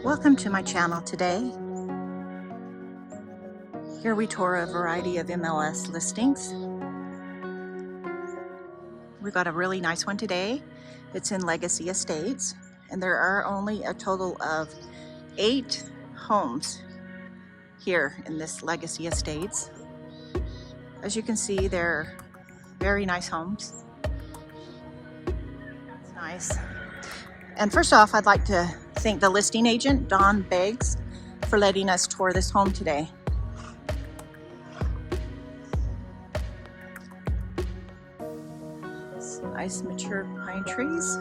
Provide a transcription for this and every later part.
Welcome to my channel today. Here we tour a variety of MLS listings. We got a really nice one today. It's in Legacy Estates, and there are only a total of 8 homes here in this Legacy Estates. As you can see, they're very nice homes. It's nice. And first off, I'd like to thank the listing agent, Don Beggs, for letting us tour this home today. Some nice mature pine trees.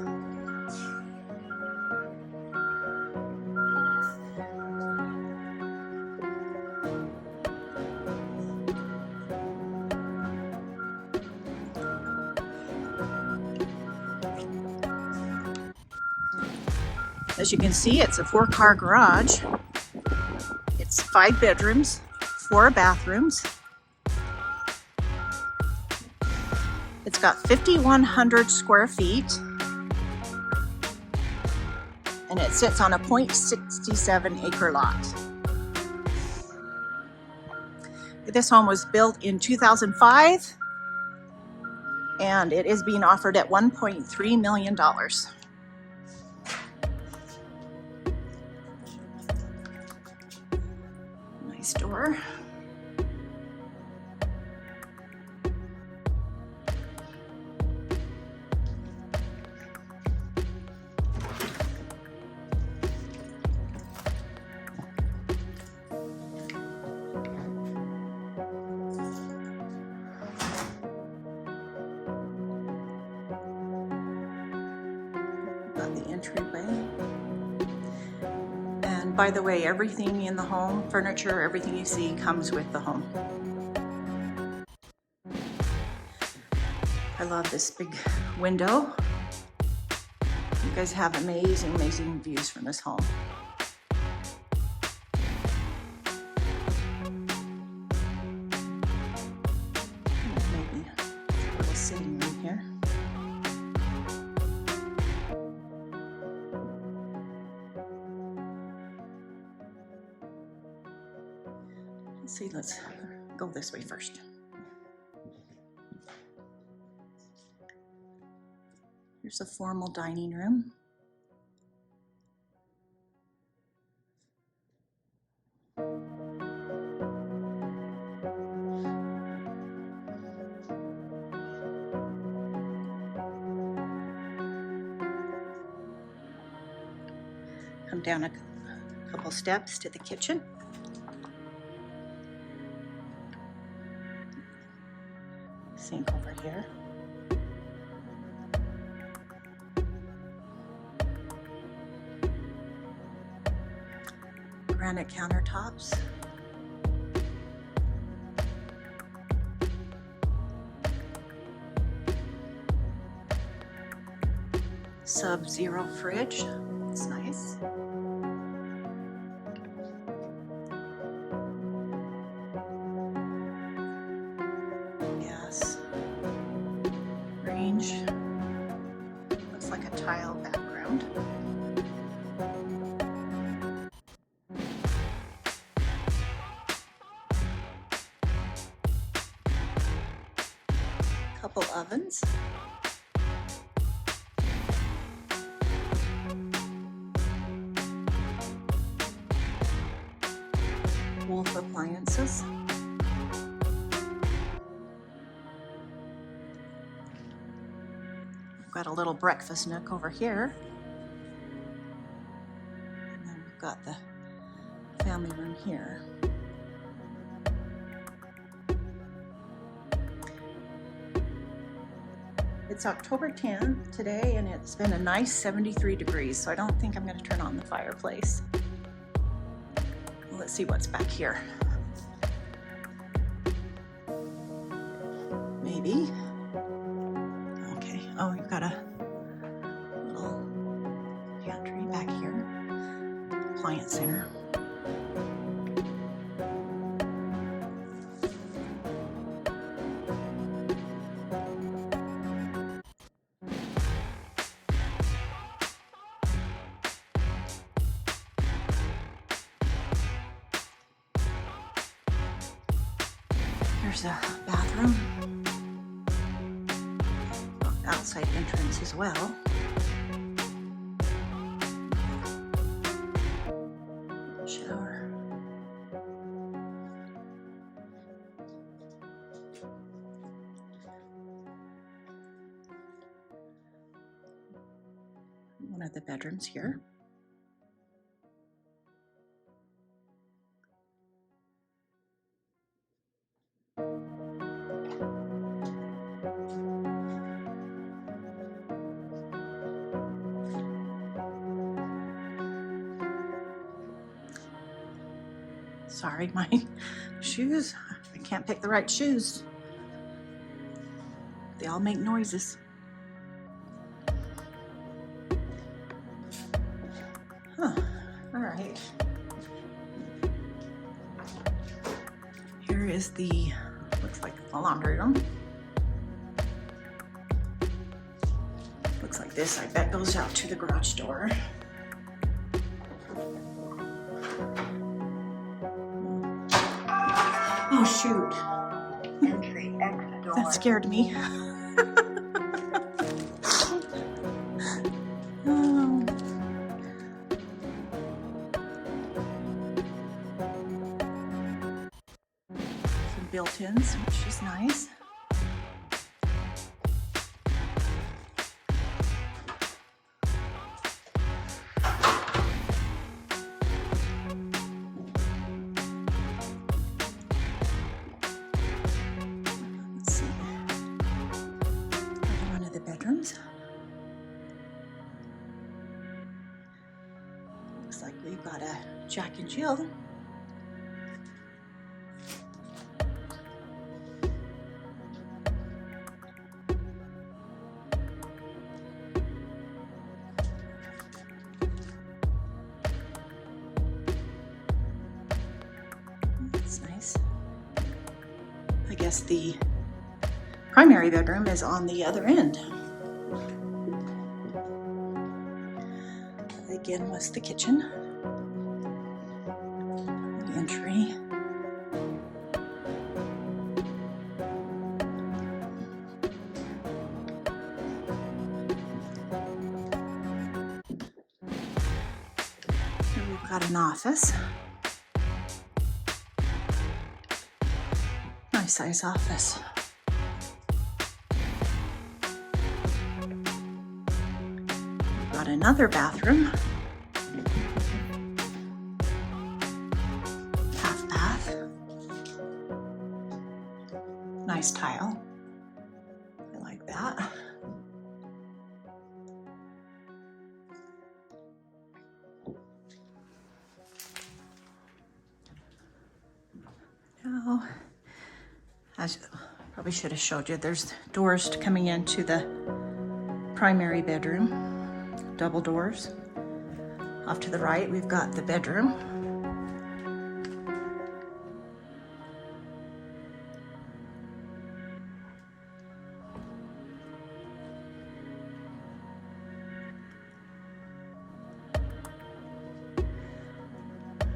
As you can see, it's a 4-car garage. It's 5 bedrooms, 4 bathrooms. It's got 5,100 square feet, and it sits on a 0.67 acre lot. This home was built in 2005, and it is being offered at $1.3 million. Nice door. Got the entryway. And by the way, everything in the home, furniture, everything you see comes with the home. I love this big window. You guys have amazing, amazing views from this home. Maybe a little sitting room here. Let's see, let's go this way first. Here's a formal dining room. Come down a couple steps to the kitchen. Sink over here. Granite countertops. Sub-zero fridge. It's nice. Yes. Range. Looks like a tile background. Couple ovens. Wolf appliances. We've got a little breakfast nook over here. And then we've got the family room here. It's October 10th today, and it's been a nice 73 degrees, so I don't think I'm going to turn on the fireplace. Well, let's see what's back here. Maybe. Okay. Oh, you've got a little pantry back here. Appliance center. There's a bathroom. Outside entrance as well. Shower. One of the bedrooms here. Sorry, my shoes. I can't pick the right shoes. They all make noises. Huh. All right. Here is the, looks like the laundry room. Looks like this, I bet, goes out to the garage door. Oh shoot. Entry, exit door. That scared me. Oh. Some built-ins, which is nice. Looks like we've got a Jack and Jill. That's nice. I guess the primary bedroom is on the other end. Again was the kitchen, the entry. Here we've got an office. Nice size office. We've got another bathroom. Nice tile. I like that. Now, as probably should have showed you, there's doors coming into the primary bedroom, double doors. Off to the right, we've got the bedroom.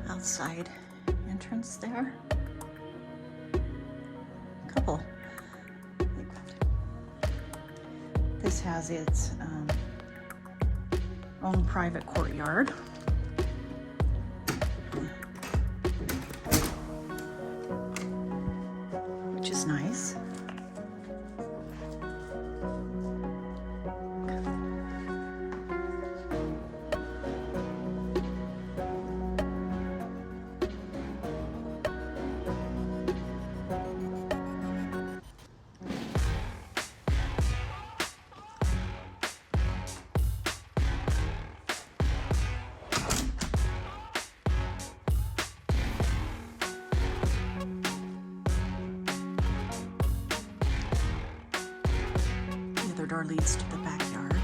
Outside entrance there. Couple. This has its own private courtyard. Which is nice. Door leads to the backyard.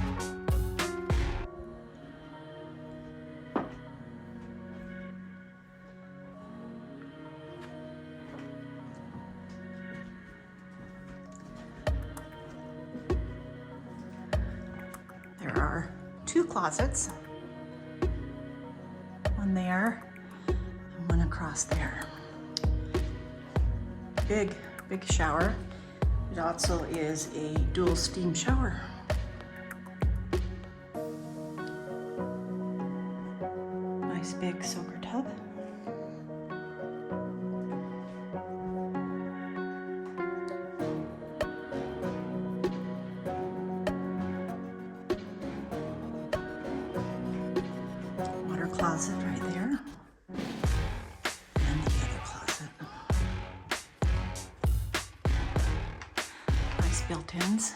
There are two closets, one there and one across there. Big big shower. It also is a dual steam shower. Nice big soaker tub. Water closet right there. And the other closet. Nice built-ins.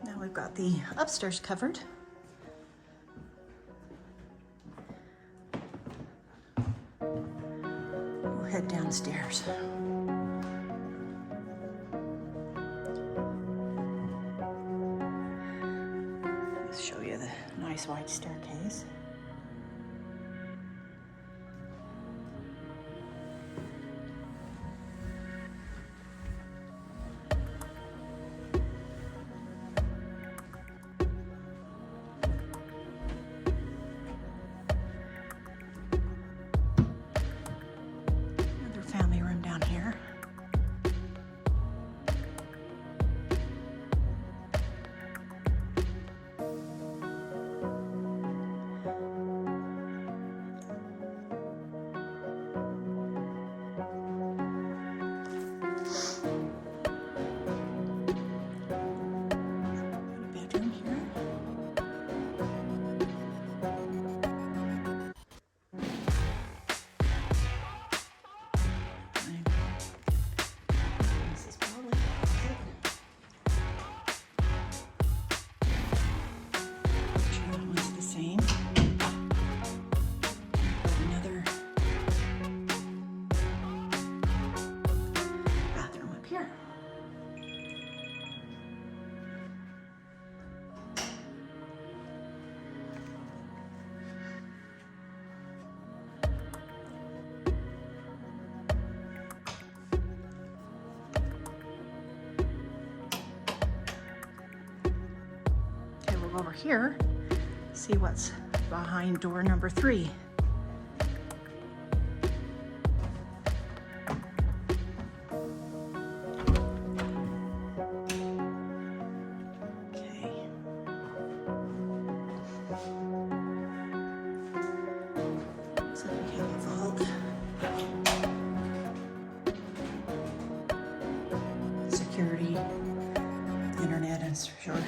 Now we've got the upstairs covered. We'll head downstairs. Let's show you the nice wide staircase. Another family room down here. Bedroom here. This is probably it. Sure, that one's the same. Another bathroom up here. Okay, we'll go over here, see what's behind door number 3. Okay. So we have a vault. Security, internet, and sure.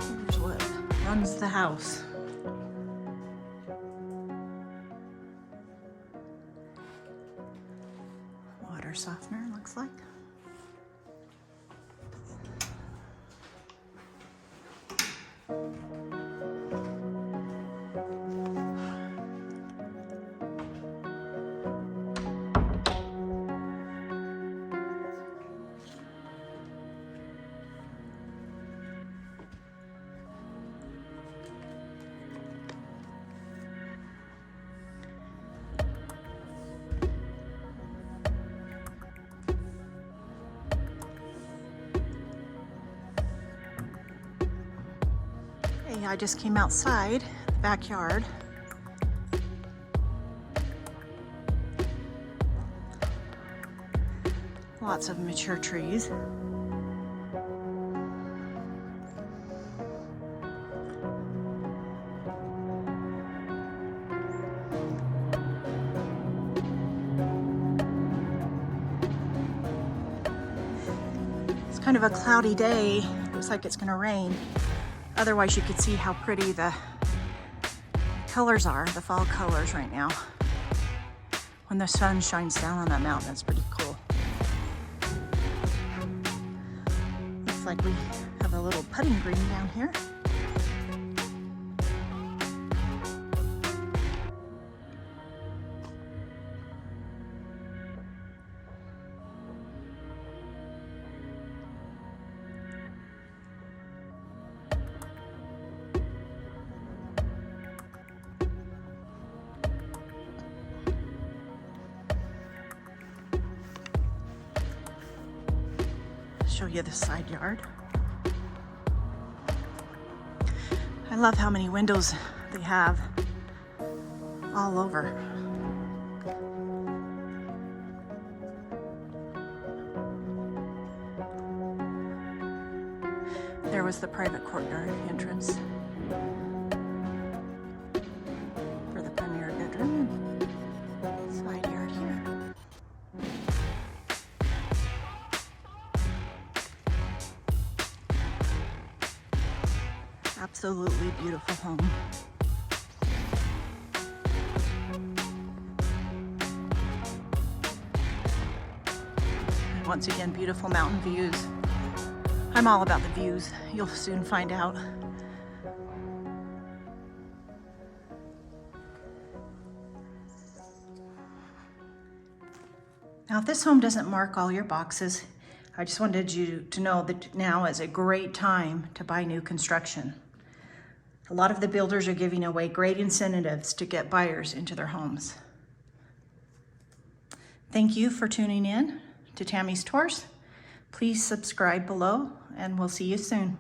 Here's what runs the house. Water softener, looks like. Hey, I just came outside the backyard. Lots of mature trees. It's kind of a cloudy day. Looks like it's gonna rain. Otherwise, you could see how pretty the colors are, the fall colors right now. When the sun shines down on that mountain, it's pretty cool. Looks like we have a little putting green down here. you the side yard. I love how many windows they have all over. There was the private courtyard entrance for the premier bedroom. Side yard here. Absolutely beautiful home. And once again, beautiful mountain views. I'm all about the views. You'll soon find out. Now, if this home doesn't mark all your boxes, I just wanted you to know that now is a great time to buy new construction. A lot of the builders are giving away great incentives to get buyers into their homes. Thank you for tuning in to Tami's Tours. Please subscribe below, and we'll see you soon.